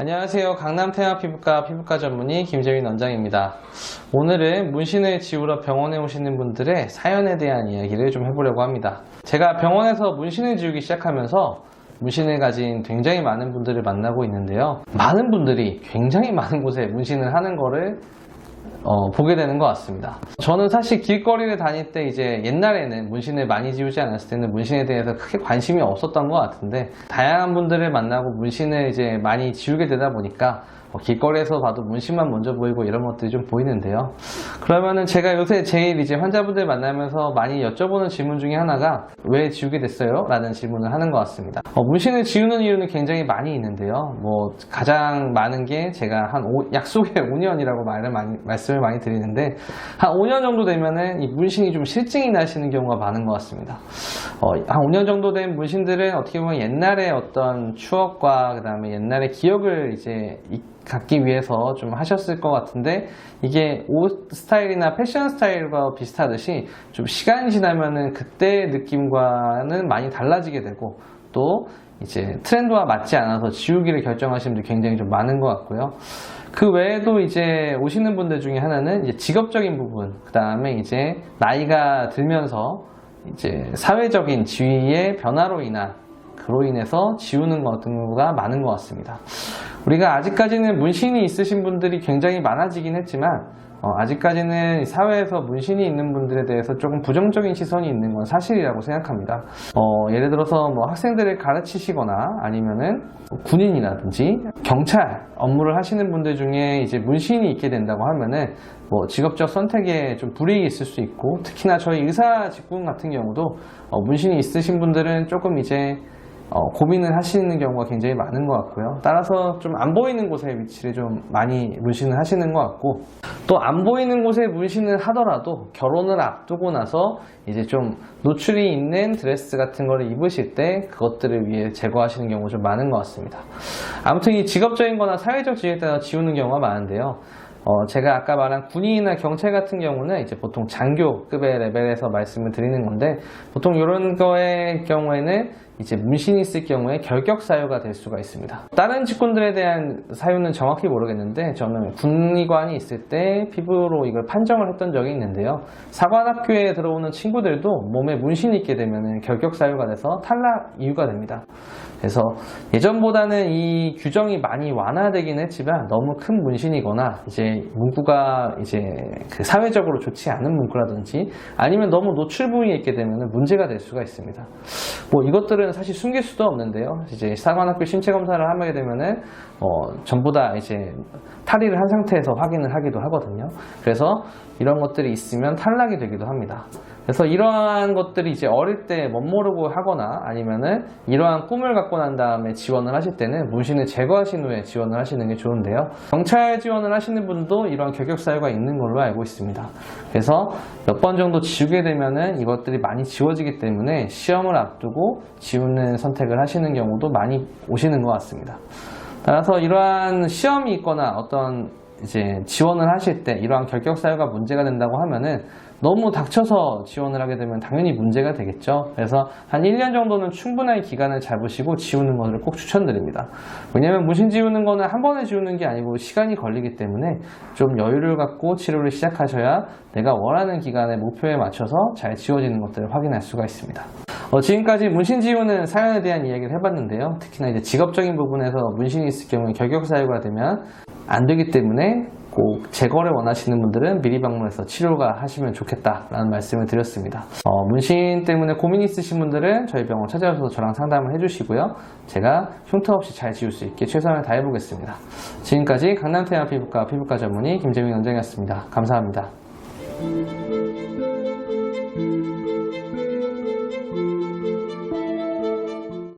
안녕하세요. 강남태아 피부과 전문의 김재민 원장입니다. 오늘은 문신을 지우러 병원에 오시는 분들의 사연에 대한 이야기를 좀 해보려고 합니다. 제가 병원에서 문신을 지우기 시작하면서 문신을 가진 굉장히 많은 분들을 만나고 있는데요. 많은 분들이 굉장히 많은 곳에 문신을 하는 거를 보게 되는 것 같습니다. 저는 사실 길거리를 다닐 때 이제 옛날에는 문신을 많이 지우지 않았을 때는 문신에 대해서 크게 관심이 없었던 것 같은데, 다양한 분들을 만나고 문신을 이제 많이 지우게 되다 보니까 길거리에서 봐도 문신만 먼저 보이고 이런 것들이 좀 보이는데요. 그러면은 제가 요새 제일 이제 환자분들 만나면서 많이 여쭤보는 질문 중에 하나가 왜 지우게 됐어요? 라는 질문을 하는 것 같습니다. 문신을 지우는 이유는 굉장히 많이 있는데요. 가장 많은 게 제가 약속의 5년이라고 말씀을 많이 드리는데, 한 5년 정도 되면은 이 문신이 좀 실증이 나시는 경우가 많은 것 같습니다. 한 5년 정도 된 문신들은 어떻게 보면 옛날의 어떤 추억과 그 다음에 옛날의 기억을 이제 갖기 위해서 좀 하셨을 것 같은데, 이게 옷 스타일이나 패션 스타일과 비슷하듯이 좀 시간이 지나면은 그때 느낌과는 많이 달라지게 되고, 또 이제 트렌드와 맞지 않아서 지우기를 결정하시는 분들이 굉장히 좀 많은 것 같고요. 그 외에도 이제 오시는 분들 중에 하나는 이제 직업적인 부분, 그 다음에 이제 나이가 들면서 이제 사회적인 지위의 변화로 인해서 지우는 것 같은 경우가 많은 것 같습니다. 우리가 아직까지는 문신이 있으신 분들이 굉장히 많아지긴 했지만, 아직까지는 사회에서 문신이 있는 분들에 대해서 조금 부정적인 시선이 있는 건 사실이라고 생각합니다. 예를 들어서 학생들을 가르치시거나 아니면은 군인이라든지 경찰 업무를 하시는 분들 중에 이제 문신이 있게 된다고 하면은 직업적 선택에 좀 불이익이 있을 수 있고, 특히나 저희 의사 직군 같은 경우도 문신이 있으신 분들은 조금 이제 고민을 하시는 경우가 굉장히 많은 것 같고요. 따라서 좀 안 보이는 곳에 위치를 좀 많이 문신을 하시는 것 같고, 또 안 보이는 곳에 문신을 하더라도 결혼을 앞두고 나서 이제 좀 노출이 있는 드레스 같은 거를 입으실 때 그것들을 위해 제거하시는 경우가 좀 많은 것 같습니다. 아무튼 이 직업적인 거나 사회적 지위에 따라 지우는 경우가 많은데요. 제가 아까 말한 군인이나 경찰 같은 경우는 이제 보통 장교급의 레벨에서 말씀을 드리는 건데, 보통 이런 거의 경우에는 이제 문신이 있을 경우에 결격 사유가 될 수가 있습니다. 다른 직군들에 대한 사유는 정확히 모르겠는데, 저는 군의관이 있을 때 피부로 이걸 판정을 했던 적이 있는데요. 사관학교에 들어오는 친구들도 몸에 문신이 있게 되면 결격 사유가 돼서 탈락 이유가 됩니다. 그래서 예전보다는 이 규정이 많이 완화되긴 했지만, 너무 큰 문신이거나 이제 문구가 이제 사회적으로 좋지 않은 문구라든지 아니면 너무 노출 부위에 있게 되면 문제가 될 수가 있습니다. 이것들은 사실 숨길 수도 없는데요. 이제 사관학교 신체 검사를 하게 되면은 전부 다 이제 탈의를 한 상태에서 확인을 하기도 하거든요. 그래서 이런 것들이 있으면 탈락이 되기도 합니다. 그래서 이러한 것들이 이제 어릴 때 멋모르고 하거나 아니면은 이러한 꿈을 갖고 난 다음에 지원을 하실 때는 문신을 제거하신 후에 지원을 하시는 게 좋은데요. 경찰 지원을 하시는 분도 이러한 결격 사유가 있는 걸로 알고 있습니다. 그래서 몇 번 정도 지우게 되면은 이것들이 많이 지워지기 때문에 시험을 앞두고 지우는 선택을 하시는 경우도 많이 오시는 것 같습니다. 따라서 이러한 시험이 있거나 어떤 이제 지원을 하실 때 이러한 결격 사유가 문제가 된다고 하면은 너무 닥쳐서 지원을 하게 되면 당연히 문제가 되겠죠. 그래서 한 1년 정도는 충분한 기간을 잡으시고 지우는 것을 꼭 추천드립니다. 왜냐하면 문신 지우는 거는 한 번에 지우는 게 아니고 시간이 걸리기 때문에 좀 여유를 갖고 치료를 시작하셔야 내가 원하는 기간의 목표에 맞춰서 잘 지워지는 것들을 확인할 수가 있습니다. 지금까지 문신 지우는 사연에 대한 이야기를 해봤는데요. 특히나 이제 직업적인 부분에서 문신이 있을 경우에 결격 사유가 되면 안 되기 때문에 꼭 제거를 원하시는 분들은 미리 방문해서 치료가 하시면 좋겠다라는 말씀을 드렸습니다. 문신 때문에 고민 있으신 분들은 저희 병원 찾아오셔서 저랑 상담을 해주시고요. 제가 흉터 없이 잘 지울 수 있게 최선을 다해보겠습니다. 지금까지 강남태아 피부과 전문의 김재민 원장이었습니다. 감사합니다.